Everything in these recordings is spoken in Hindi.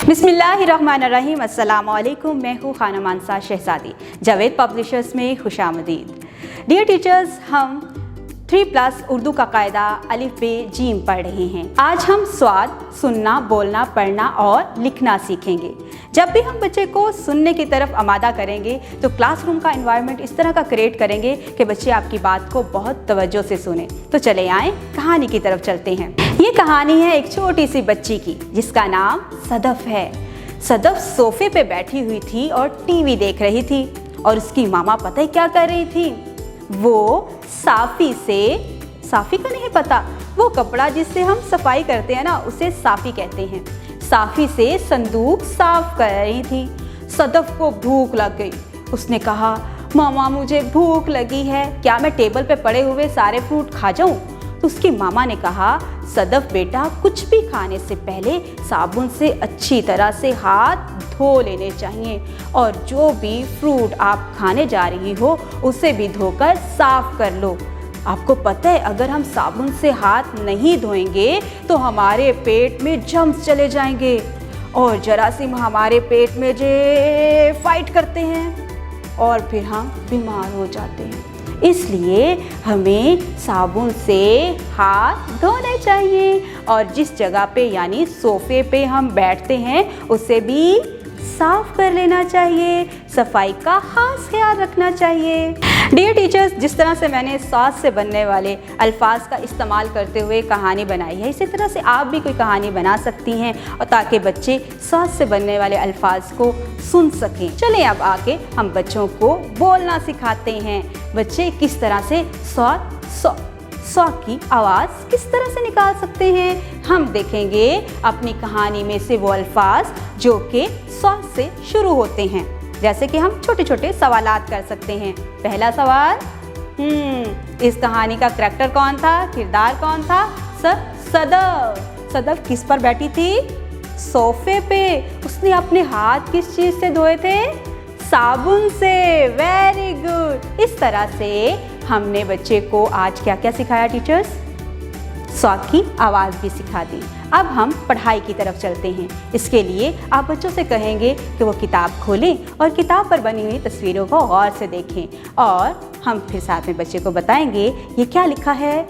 बिस्मिल्लाहिर्रहमानिर्रहीम, अस्सलाम वालेकुम। मैं हूँ खानम मानसा शहजादी। जावेद पब्लिशर्स में खुशामदीद। डियर टीचर्स, हम 3+ उर्दू का कायदा अलिफ बे जीम पढ़ रहे हैं। आज हम स्वाद, सुनना, बोलना, पढ़ना और लिखना सीखेंगे। जब भी हम बच्चे को सुनने की तरफ आमादा करेंगे तो क्लासरूम का एनवायरनमेंट इस तरह का क्रिएट करेंगे कि बच्चे आपकी बात को बहुत तवज्जो से सुने। तो चले आएँ, कहानी की तरफ चलते हैं। ये कहानी है एक छोटी सी बच्ची की जिसका नाम सदफ है। सदफ सोफे पे बैठी हुई थी और टीवी देख रही थी और उसकी मामा पता है क्या कर रही थी? वो साफ़ी का नहीं पता, वो कपड़ा जिससे हम सफाई करते हैं ना, उसे साफ़ी कहते हैं। साफ़ी से संदूक साफ कर रही थी। सदफ को भूख लग गई। उसने कहा, मामा मुझे भूख लगी है, क्या मैं टेबल पे पड़े हुए सारे फ्रूट खा जाऊं? तो उसकी मामा ने कहा, सदफ बेटा, कुछ भी खाने से पहले साबुन से अच्छी तरह से हाथ धो लेने चाहिए और जो भी फ्रूट आप खाने जा रही हो उसे भी धोकर साफ कर लो। आपको पता है, अगर हम साबुन से हाथ नहीं धोएंगे तो हमारे पेट में जर्म्स चले जाएंगे और जरासीम हमारे पेट में जे फाइट करते हैं और फिर हम बीमार हो जाते हैं। इसलिए हमें साबुन से हाथ धोने चाहिए और जिस जगह पे यानी सोफे पे हम बैठते हैं उसे भी साफ कर लेना चाहिए। सफाई का खास ख्याल रखना चाहिए। डियर टीचर्स, जिस तरह से मैंने स्वाद से बनने वाले अल्फाज का इस्तेमाल करते हुए कहानी बनाई है, इसी तरह से आप भी कोई कहानी बना सकती हैं और ताकि बच्चे स्वाद से बनने वाले अल्फाज को सुन सकें। चलें अब आके हम बच्चों को बोलना सिखाते हैं। बच्चे किस तरह से स्व की आवाज़ किस तरह से निकाल सकते हैं, हम देखेंगे अपनी कहानी में से वो अल्फाज जो कि स्व से शुरू होते हैं। जैसे कि हम छोटे छोटे सवालात कर सकते हैं। पहला सवाल, इस कहानी का करैक्टर कौन था, किरदार कौन था? सदफ। सदफ किस पर बैठी थी? सोफे पे। उसने अपने हाथ किस चीज़ से धोए थे? साबुन से। Very good. इस तरह से हमने बच्चे को आज क्या क्या सिखाया टीचर्स? स्वाद की आवाज़ भी सिखा दी। अब हम पढ़ाई की तरफ चलते हैं। इसके लिए आप बच्चों से कहेंगे कि वो किताब खोलें और किताब पर बनी हुई तस्वीरों को गौर से देखें और हम फिर साथ में बच्चे को बताएंगे ये क्या लिखा है?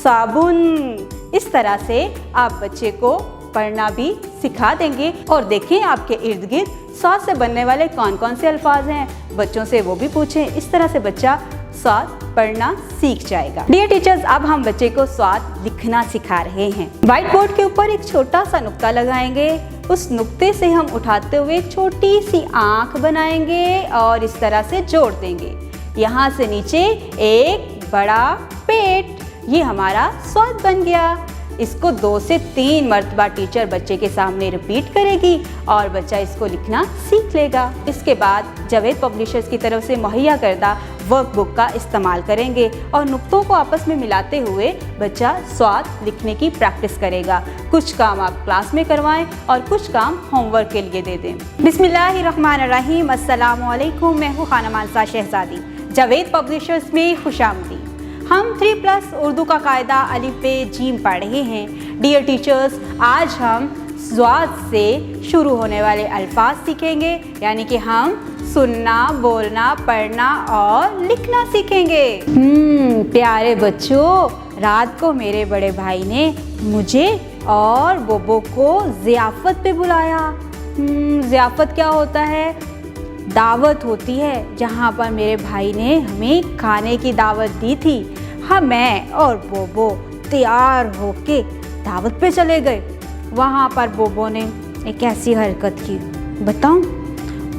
साबुन। इस तरह से आप बच्चे को पढ़ना भी सिखा देंगे और देखें आपके इर्द गिर्द स्वाद से बनने वाले कौन कौन से अल्फाज हैं। बच्चों से वो भी पूछें। इस तरह से बच्चा स्वाद पढ़ना सीख जाएगा। डियर टीचर्स, अब हम बच्चे को स्वाद लिखना सिखा रहे हैं। व्हाइट बोर्ड के ऊपर एक छोटा सा नुक्ता लगाएंगे। उस नुक्ते से हम उठाते हुए छोटी सी आंख बनाएंगे और इस तरह से जोड़ देंगे। यहाँ से नीचे एक बड़ा पेट। ये हमारा स्वाद बन गया। इसको 2 से 3 मरतबा टीचर बच्चे के सामने रिपीट करेगी और बच्चा इसको लिखना सीख लेगा। इसके बाद जावेद पब्लिशर्स की तरफ से मुहैया करदा वर्कबुक का इस्तेमाल करेंगे और नुक्तों को आपस में मिलाते हुए बच्चा स्वाद लिखने की प्रैक्टिस करेगा। कुछ काम आप क्लास में करवाएं और कुछ काम होमवर्क के लिए दे दें। बिस्मिल्लाहिर्रहमानिर्रहीम, अस्सलाम वालेकुम। मैं हूँ खानम मानसा शहजादी। जावेद पब्लिशर्स में खुशामदीद। हम 3+ उर्दू का कायदा अलिफ बे जीम पढ़ रहे हैं। डियर टीचर्स, आज हम स्वाद से शुरू होने वाले अल्फाज सीखेंगे, यानी कि हम सुनना, बोलना, पढ़ना और लिखना सीखेंगे। प्यारे बच्चों, रात को मेरे बड़े भाई ने मुझे और बोबो को ज़ियाफ़त पे बुलाया। ज़ियाफ़त क्या होता है? दावत होती है जहाँ पर मेरे भाई ने हमें खाने की दावत दी थी। मैं और बोबो तैयार होके दावत पे चले गए। वहाँ पर बोबो ने एक ऐसी हरकत की, बताऊं?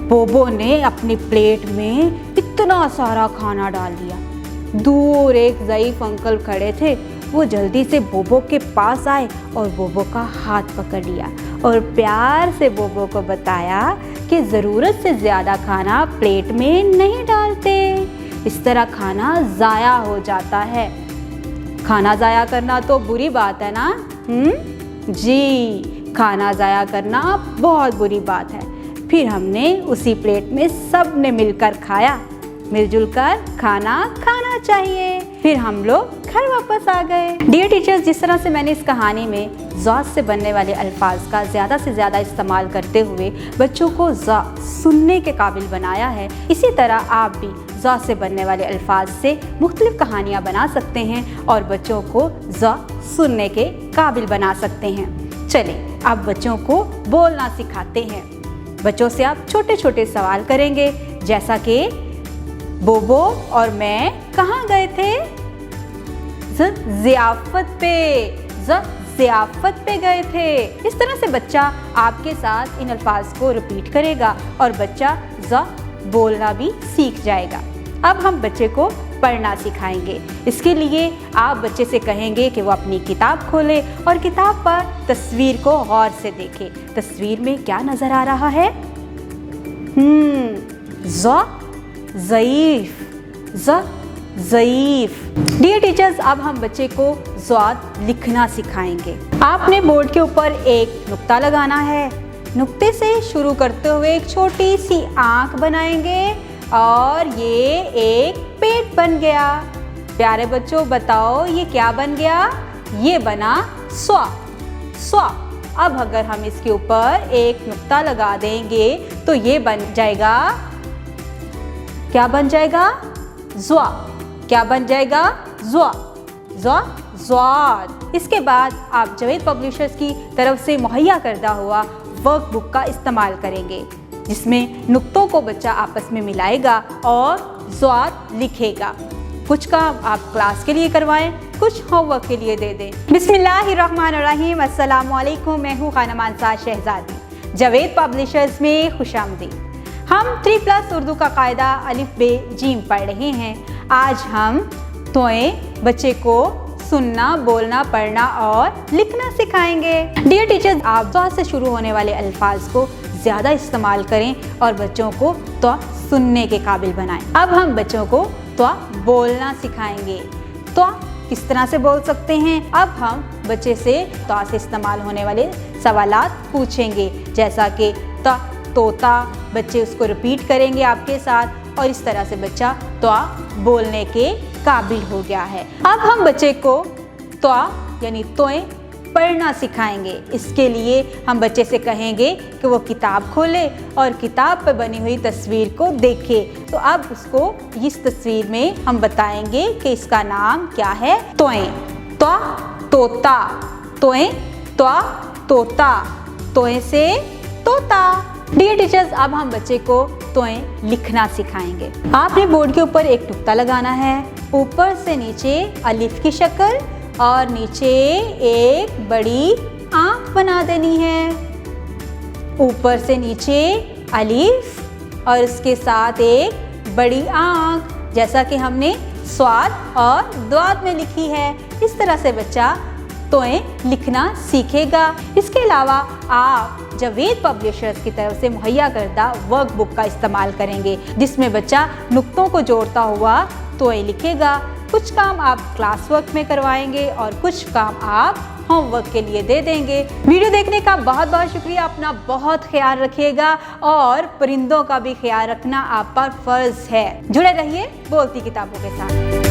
बोबो ने अपनी प्लेट में इतना सारा खाना डाल दिया। दूर एक ज़ईफ़ अंकल खड़े थे। वो जल्दी से बोबो के पास आए और बोबो का हाथ पकड़ लिया और प्यार से बोबो को बताया कि ज़रूरत से ज़्यादा खाना प्लेट में नहीं डालते, इस तरह खाना ज़ाया हो जाता है। खाना ज़ाया करना तो बुरी बात है ना? जी, खाना ज़ाया करना बहुत बुरी बात है। फिर हमने उसी प्लेट में सब ने मिलकर खाया। मिलजुल कर खाना खाना चाहिए। फिर हम लोग घर वापस आ गए। डियर टीचर्स, जिस तरह से मैंने इस कहानी में ज़ से बनने वाले अल्फाज का ज़्यादा से ज़्यादा इस्तेमाल करते हुए बच्चों को ज़ सुनने के काबिल बनाया है, इसी तरह आप भी ज़ से बनने वाले अल्फाज से मुख्तलिफ कहानियाँ बना सकते हैं और बच्चों को ज़ सुनने के काबिल बना सकते हैं। चलिए अब बच्चों को बोलना सिखाते हैं। बच्चों से आप छोटे छोटे सवाल करेंगे, जैसा कि बोबो और मैं कहाँ गए थे? ज़ियाफ़त पे, ज़ियाफ़त पे गए थे। इस तरह से बच्चा आपके साथ इन अल्फाज को रिपीट करेगा और बच्चा ज़ बोलना भी सीख जाएगा। अब हम बच्चे को पढ़ना सिखाएंगे। इसके लिए आप बच्चे से कहेंगे कि वो अपनी किताब खोले और किताब पर तस्वीर को गौर से देखे। तस्वीर में क्या नज़र आ रहा है? ज़ईफ़, ज़ईफ़। डियर टीचर्स, अब हम बच्चे को ज़ाद लिखना सिखाएंगे। आपने बोर्ड के ऊपर एक नुक्ता लगाना है। नुक्ते से शुरू करते हुए एक छोटी सी आँख बनाएंगे और ये एक पेट बन गया। प्यारे बच्चों, बताओ ये क्या बन गया? ये बना स्वा, स्वा। अब अगर हम इसके ऊपर एक नुक्ता लगा देंगे तो ये बन जाएगा, क्या बन जाएगा? ज़्वा। क्या बन जाएगा? ज़्वा, ज़्वा, ज़्वाद। इसके बाद आप जावेद पब्लिशर्स की तरफ से मुहैया करदा हुआ वर्कबुक का इस्तेमाल करेंगे, जिसमें नुक्तों को बच्चा आपस में मिलाएगा और ज़्वाद लिखेगा। कुछ काम आप क्लास के लिए करवाएं, कुछ होमवर्क के लिए दे दें। बिस्मिल्लाहिर्रहमानिर्रहीम, अस्सलामु अलैकुम। मैं हूँ खानम अंसार शहजादी। जावेद पब्लिशर्स में खुशामदीद। हम 3+ उर्दू का कायदा अलिफ बे जीम पढ़ रहे हैं। आज हम तोए बच्चे को सुनना, बोलना, पढ़ना और लिखना सिखाएंगे। डियर टीचर्स, आप ज़ से शुरू होने वाले अल्फाज को ज़्यादा इस्तेमाल करें और बच्चों को तो सुनने के काबिल बनाएं। अब हम बच्चों को तो बोलना सिखाएंगे। तो किस तरह से बोल सकते हैं? अब हम बच्चे से तो से इस्तेमाल होने वाले सवालात पूछेंगे, जैसा कि तोता। बच्चे उसको रिपीट करेंगे आपके साथ और इस तरह से बच्चा तो बोलने के काबिल हो गया है। अब हम बच्चे को तो यानी तोए पढ़ना सिखाएंगे। इसके लिए हम बच्चे से कहेंगे कि वो किताब खोले और किताब पर बनी हुई तस्वीर को देखे। तो अब उसको इस तस्वीर में हम बताएंगे कि इसका नाम क्या है? तोए। तो तोता, तोए, तो तोता, तोए से तोता। डियर टीचर्स, अब हम बच्चे को तोए लिखना सिखाएंगे। आपने बोर्ड के ऊपर एक नुक्ता लगाना है, ऊपर से नीचे अलिफ की शक्ल और नीचे एक बड़ी आँख बना देनी है। ऊपर से नीचे अलिफ और इसके साथ एक बड़ी आँख, जैसा कि हमने स्वाद और द्वाद में लिखी है। इस तरह से बच्चा तोए लिखना सीखेगा। इसके अलावा आप जावेद पब्लिशर्स की तरफ से मुहैया करदा वर्कबुक का इस्तेमाल करेंगे, जिसमें बच्चा नुक्तों को जोड़ता हुआ तोए लिखेगा। कुछ काम आप क्लास वर्क में करवाएंगे और कुछ काम आप होमवर्क के लिए दे देंगे। वीडियो देखने का बहुत बहुत शुक्रिया। अपना बहुत ख्याल रखिएगा और परिंदों का भी ख्याल रखना आप पर फर्ज है। जुड़े रहिए बोलती किताबों के साथ।